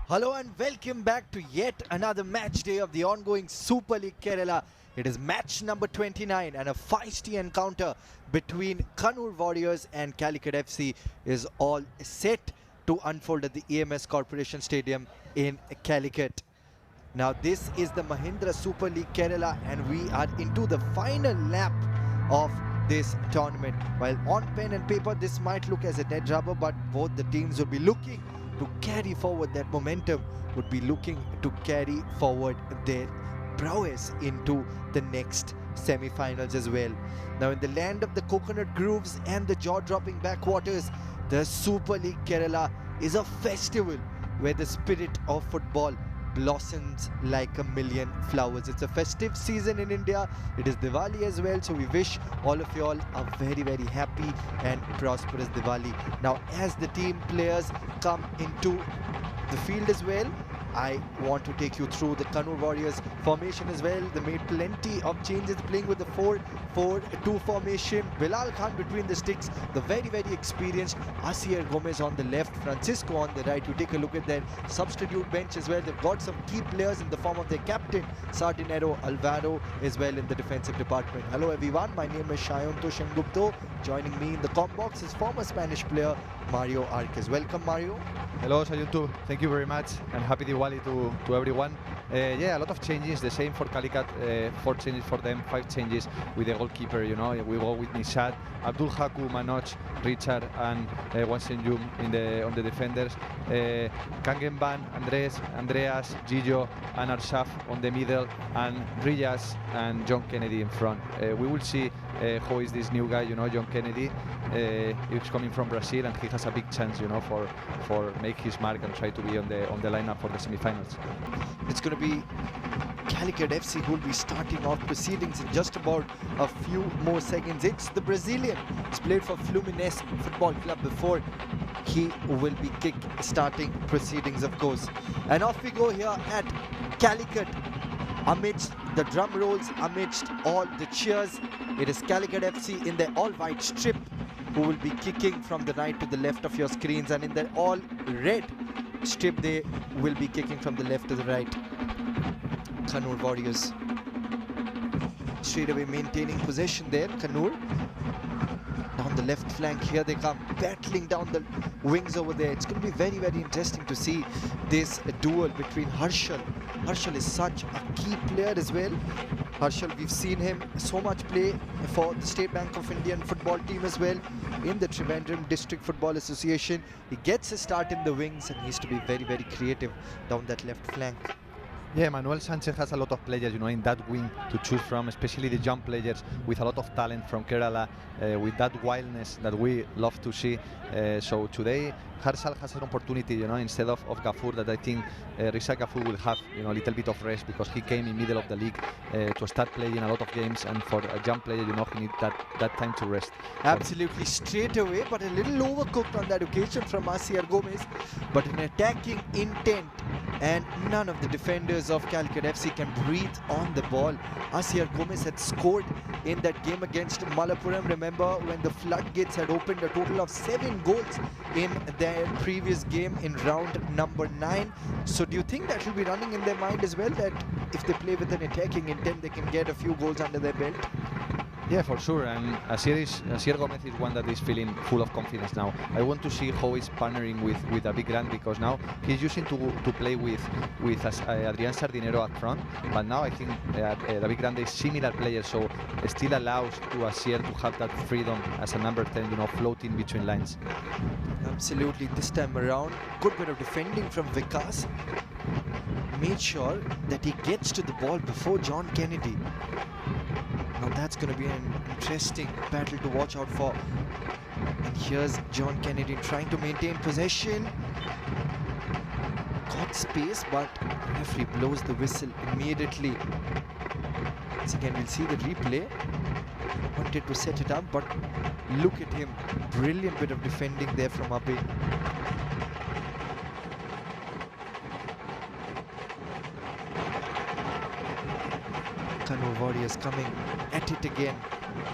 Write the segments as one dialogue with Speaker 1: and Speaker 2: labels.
Speaker 1: Hello and welcome back to yet another match day of the ongoing Super League Kerala. It is match number 29 and a feisty encounter between Kannur Warriors and Calicut FC is all set to unfold at the EMS Corporation Stadium in Calicut. Now this is the Mahindra Super League Kerala and we are into the final lap of this tournament. While on pen and paper this might look as a dead rubber, but both the teams will be looking to carry forward that momentum, would be looking to carry forward their prowess into the next semi-finals as well. Now in the land of the coconut groves and the jaw-dropping backwaters, the Super League Kerala is a festival where the spirit of football blossoms like a million flowers. It's a festive season in India. It is Diwali as well, so we wish all of you all a very happy and prosperous Diwali. Now as the team players come into the field as well, I want to take you through the Kannur Warriors formation as well. They made plenty of changes, playing with the 4-4-2 formation. Bilal Khan between the sticks, the very experienced Asier Gomez on the left, Francisco on the right. You take a look at their substitute bench as well. They've got some key players in the form of their captain Sardinero Alvaro as well in the defensive department. Hello everyone, my name is Shayonto Shengupto. Joining me in the comm box is former Spanish player Mario Arquez. Welcome Mario.
Speaker 2: Hello Sayuntu, thank you very much and happy Diwali to everyone. Yeah, a lot of changes, the same for Calicut, 4 changes for them, 5 changes with the goalkeeper, you know. We go with Nishat, Abdul Haku, Manoj, Richard and Wansenjum on the defenders. Kangenban, Andreas, Gillo and Arshaf on the middle, and Riyas and John Kennedy in front. We will see who is this new guy, you know, John Kennedy. He's coming from Brazil and he has a big chance, you know, for make his mark and try to be on the lineup for the semi-finals.
Speaker 1: It's going to be Calicut FC who will be starting off proceedings in just about a few more seconds. It's the Brazilian. He's played for Fluminense Football Club before. He will be starting proceedings, of course. And off we go here at Calicut. Amidst the drum rolls, amidst all the cheers, it is Calicut FC in their all-white strip who will be kicking from the right to the left of your screens, and in their all-red strip they will be kicking from the left to the right. Kannur Warriors straight away maintaining possession there. Kannur down the left flank, here they come battling down the wings over there. It's going to be very interesting to see this duel between Harshal. Harshal is such a key player as well. Harshal, we've seen him so much play for the State Bank of Indian football team as well in the Trivandrum District Football Association. He gets a start in the wings and needs to be very creative down that left flank.
Speaker 2: Yeah, Manuel Sanchez has a lot of players, you know, in that wing to choose from, especially the young players with a lot of talent from Kerala, with that wildness that we love to see. So today, Harshal has an opportunity, you know, instead of Gafur, that I think Risa Gafur will have, you know, a little bit of rest because he came in middle of the league to start playing a lot of games, and for a young player, you know, he needs that time to rest.
Speaker 1: Absolutely, straight away, but a little overcooked on that occasion from Asier Gomez, but an attacking intent, and none of the defenders of Calicut FC can breathe on the ball. Asier Gomez had scored in that game against Malappuram. Remember when the floodgates had opened, a total of 7 goals in their previous game in round number 9. So do you think that will be running in their mind as well, that if they play with an attacking intent they can get a few goals under their belt?
Speaker 2: Yeah, for sure, and Asier Gomez is one that is feeling full of confidence now. I want to see how he's partnering with David Grant, because now he's using to play with Adrian Sardinero up front, but now I think David Grant is similar player, so it still allows to Asier to have that freedom as a number 10, you know, floating between lines.
Speaker 1: Absolutely, this time around, good bit of defending from Vikas. Made sure that he gets to the ball before John Kennedy. Now that's going to be an interesting battle to watch out for. And here's John Kennedy trying to maintain possession. Got space, but the referee blows the whistle immediately. Once again, we'll see the replay. Wanted to set it up, but look at him. Brilliant bit of defending there from Abe. Kannur Warriors coming at it again.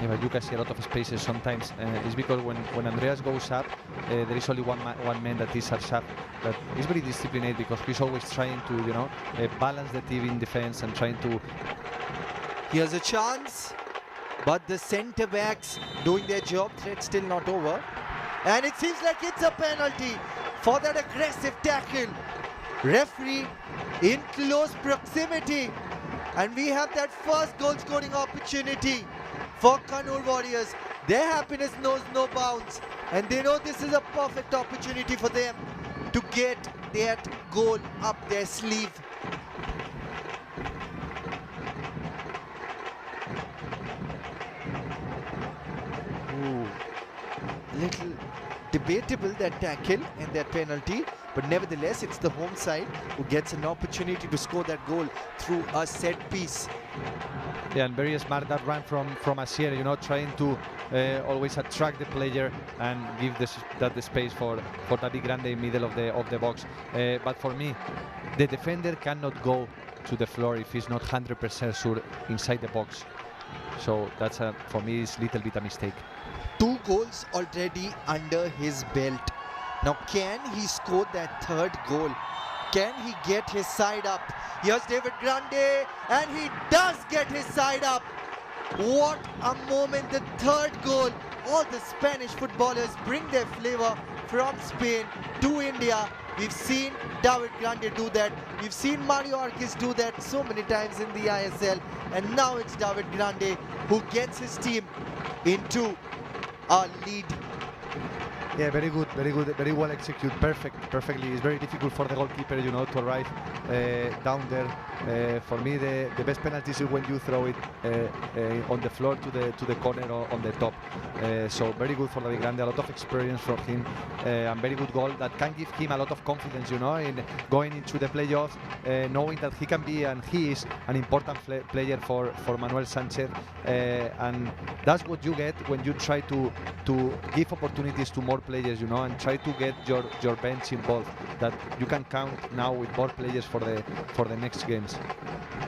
Speaker 2: Yeah, but you can see a lot of spaces sometimes. It's because when Andreas goes up, there is only one man that is up. That is very disciplined because he's always trying to, balance the team in defense and trying to.
Speaker 1: Here's a chance, but the centre backs doing their job. Threat still not over, and it seems like it's a penalty for that aggressive tackle. Referee in close proximity, and we have that first goal scoring opportunity for Kannur Warriors. Their happiness knows no bounds, and they know this is a perfect opportunity for them to get that goal up their sleeve. Ooh, little debatable that tackle and that penalty, but nevertheless it's the home side who gets an opportunity to score that goal through a set piece.
Speaker 2: Yeah, and very smart that run from Asier, trying to always attract the player and give the space for David Grande in middle of the box. But for me, the defender cannot go to the floor if he's not 100% sure inside the box. So that's for me is little bit a mistake.
Speaker 1: 2 goals already under his belt. Now can he score that third goal? Can he get his side up? Here's David Grande, and he does get his side up. What a moment, the third goal. All the Spanish footballers bring their flavor from Spain to India. We've seen David Grande do that. We've seen Mario Arquez do that so many times in the ISL. And now it's David Grande who gets his team into a lead.
Speaker 2: Yeah, very good, very well executed, perfectly. It's very difficult for the goalkeeper, to arrive down there. For me, the best penalty is when you throw it on the floor to the corner or on the top. So very good for David Grande, a lot of experience from him, and very good goal that can give him a lot of confidence, in going into the playoffs, knowing that he can be and he is an important player for Manuel Sanchez, and that's what you get when you try to give opportunities to more players, and try to get your bench involved, that you can count now with more players for the next games.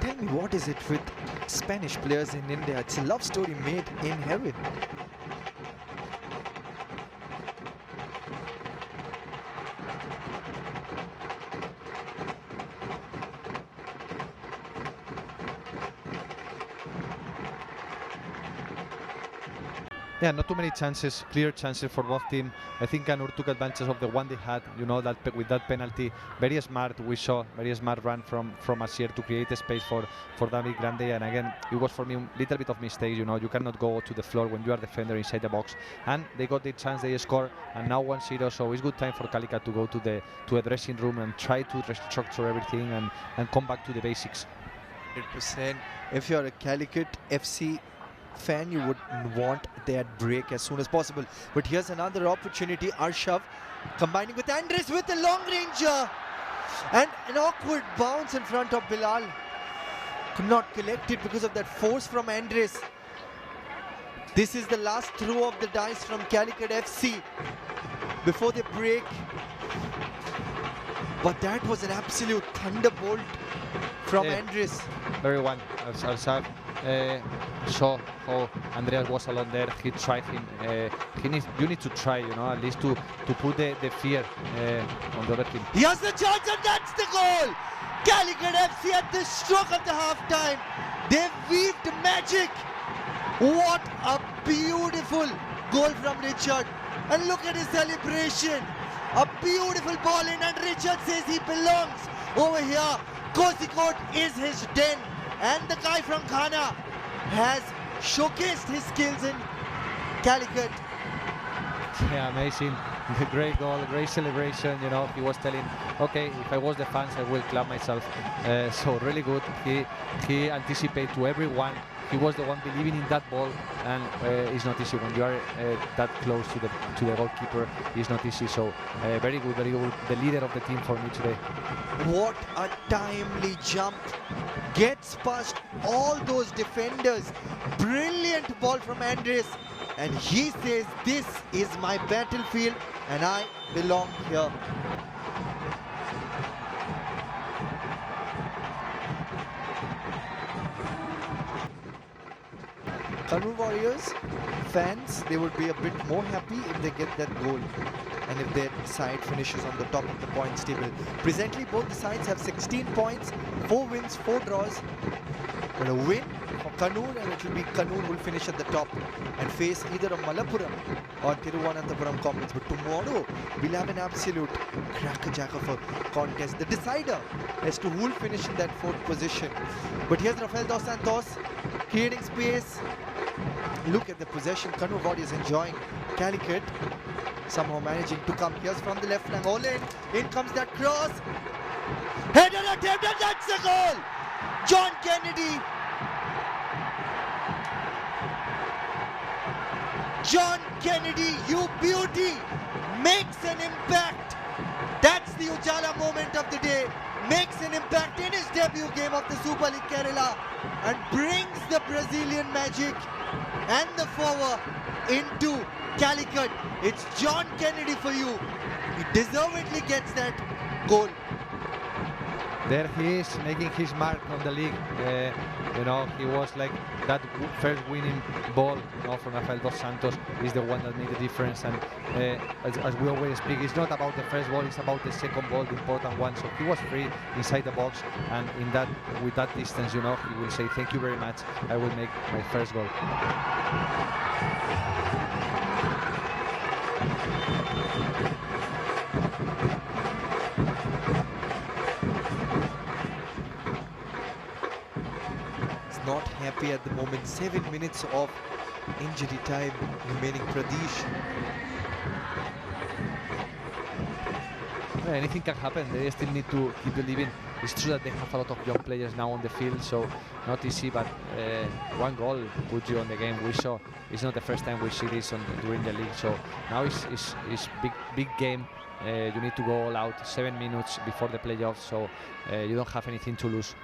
Speaker 1: Tell me, what is it with Spanish players in India? It's a love story made in heaven.
Speaker 2: Yeah, not too many chances, clear chances for both teams. I think Kannur took advantage of the one they had, that with that penalty. Very smart, we saw, very smart run from Asier to create a space for David Grande. And again, it was for me a little bit of mistake, you cannot go to the floor when you are defender inside the box. And they got the chance, they score, and now 1-0, so it's good time for Calicut to go to a dressing room and try to restructure everything and come back to the basics.
Speaker 1: 100%. If you're a Calicut FC fan, you would want that break as soon as possible. But here's another opportunity. Arshav combining with Andres with a long ranger, and an awkward bounce in front of Bilal. Could not collect it because of that force from Andres. This is the last throw of the dice from Calicut FC before they break. But that was an absolute thunderbolt from Andres.
Speaker 2: Very one. Arshav saw how Andreas was alone there. He tried him. You need to try, at least to put the fear on the other team.
Speaker 1: Here's the chance, and that's the goal. Calicut FC at the stroke of the half-time. They've weaved magic. What a beautiful goal from Richard. And look at his celebration. A beautiful ball in, and Richard says he belongs over here. Kozhikode is his den. And the guy from Ghana has showcased his skills in Calicut.
Speaker 2: Yeah, amazing. Great goal, great celebration. He was telling, okay, if I was the fans, I will clap myself. So really good. He anticipated to everyone. He was the one believing in that ball, and it's not easy when you are that close to the goalkeeper. It's not easy. So very good, very good. The leader of the team for me today.
Speaker 1: What a timely jump! Gets past all those defenders. Brilliant ball from Andres, and he says, "This is my battlefield, and I belong here." Kannur Warriors fans, they would be a bit more happy if they get that goal and if their side finishes on the top of the points table. Presently, both the sides have 16 points, 4 wins, 4 draws. But a win for Kannur, and it will be Kannur who will finish at the top and face either a Malappuram or Thiruvananthapuram Comets. But tomorrow, we'll have an absolute crackerjack of a contest. The decider as to who will finish in that 4th position. But here's Rafael Dos Santos creating space. Look at the possession. Kannur Warriors enjoying. Calicut somehow managing to come. Here's from the left flank. All in comes that cross. Header attempt, and that's the goal. John Kennedy. John Kennedy, you beauty, makes an impact. That's the Ujala moment of the day. Makes an impact in his debut game of the Super League Kerala and brings the Brazilian magic and the forward into Calicut. It's John Kennedy for you. He deservedly gets that goal.
Speaker 2: There he is, making his mark on the league. You know, he was like that first winning ball, you know, from Rafael Dos Santos is the one that made the difference. And as we always speak, it's not about the first ball, it's about the second ball, the important one. So he was free inside the box, and in that, with that distance, you know, he will say, thank you very much, I will make my first goal.
Speaker 1: Not happy at the moment. 7 minutes of injury time remaining. Pradesh.
Speaker 2: Yeah, anything can happen. They still need to keep believing. It's true that they have a lot of young players now on the field, so not easy, but one goal puts you on the game. We saw it's not the first time we see this during the league, so now it's big game. You need to go all out 7 minutes before the playoffs, so you don't have anything to lose.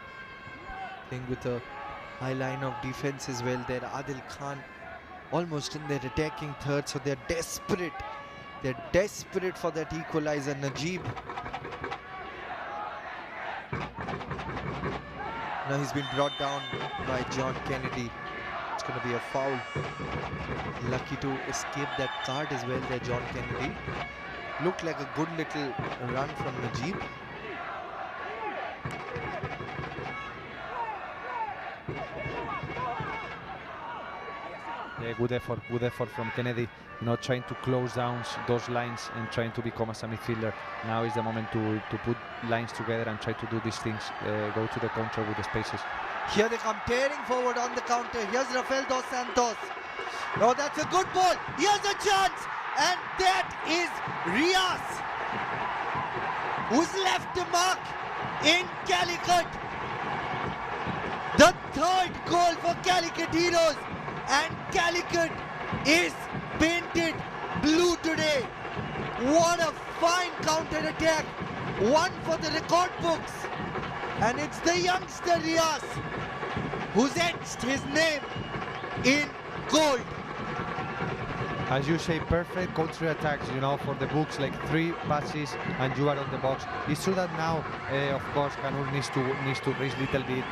Speaker 1: Playing with a high line of defense as well there. Adil Khan almost in their attacking third, so they're desperate. They're desperate for that equalizer. Najib. Now he's been brought down by John Kennedy. It's going to be a foul. Lucky to escape that card as well there, John Kennedy. Looked like a good little run from Najib.
Speaker 2: Yeah, good effort from Kennedy, you know, trying to close down those lines and trying to become as a midfielder. Now is the moment to put lines together and try to do these things, go to the counter with the spaces.
Speaker 1: Here they come tearing forward on the counter. Here's Rafael Dos Santos. Oh, that's a good ball. Here's a chance. And that is Riaz, who's left a mark in Calicut. The 3rd goal for Calicut Heroes. And Calicut is painted blue today. What a fine counter-attack. One for the record books. And it's the youngster Riaz who's etched his name in gold.
Speaker 2: As you say, perfect counter attacks, you know, for the books, like 3 passes and you are on the box. It's true that now, of course, Kannur needs to raise a little bit,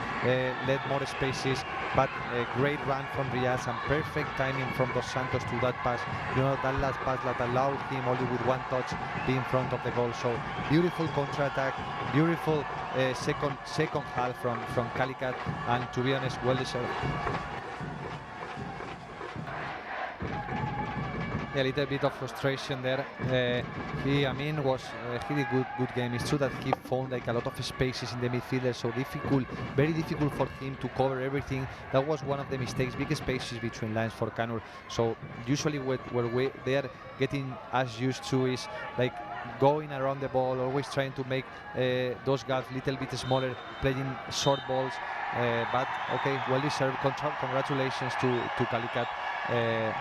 Speaker 2: let more spaces, but a great run from Riaz and perfect timing from Dos Santos to that pass. You know, that last pass that allowed him only with 1 touch be in front of the goal. So beautiful counter attack, beautiful second half from Calicut, and to be honest, well deserved. A little bit of frustration there. He did good game. It's true that he found like a lot of spaces in the midfield, so difficult, very difficult for him to cover everything. That was one of the mistakes, big spaces between lines for Kannur. So usually where they are getting as used to is like going around the ball, always trying to make those gaps a little bit smaller, playing short balls. But okay, well deserved. Congratulations to Calicut.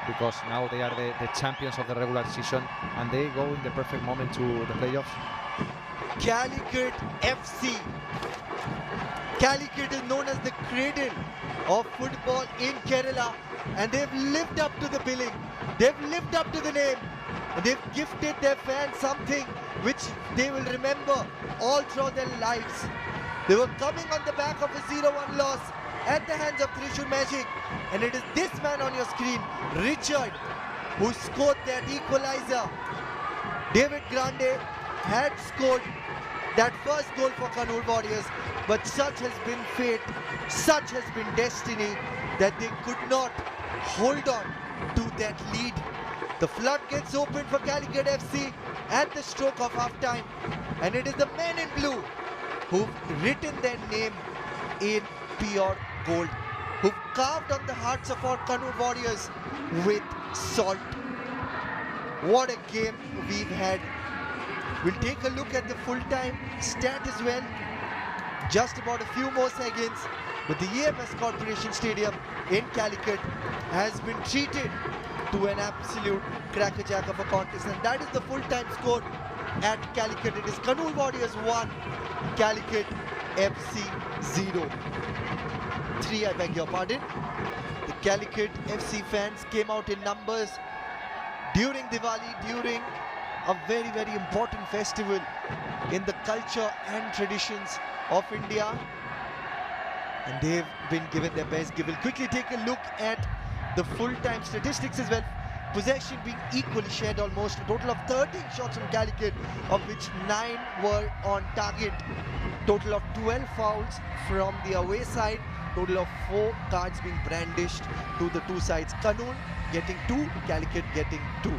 Speaker 2: Because now they are the champions of the regular season and they go in the perfect moment to the playoffs.
Speaker 1: Calicut FC. Calicut is known as the cradle of football in Kerala, and they've lived up to the billing. They've lived up to the name. They've gifted their fans something which they will remember all through their lives. They were coming on the back of a 0-1 loss, at the hands of Trishul Magic, and it is this man on your screen, Richard, who scored that equalizer. David Grande had scored that first goal for Kannur Warriors, but such has been fate, such has been destiny, that they could not hold on to that lead. The floodgates opened for Calicut FC at the stroke of half-time, and it is the men in blue who've written their name in pure gold, who've carved on the hearts of our Kannur Warriors with salt. What a game we've had. We'll take a look at the full-time stat as well. Just about a few more seconds, but the EMS Corporation Stadium in Calicut has been treated to an absolute crackerjack of a contest, and that is the full-time score at Calicut. It is Kannur Warriors 1, Calicut FC 0. 3, I beg your pardon. The Calicut FC fans came out in numbers during Diwali, during a very, very important festival in the culture and traditions of India, and they've been given their best. We'll quickly take a look at the full-time statistics as well. Possession being equally shared almost. A total of 13 shots from Calicut, of which 9 were on target. Total of 12 fouls from the away side. Total of 4 cards being brandished to the two sides. Kannur getting 2, Calicut getting 2.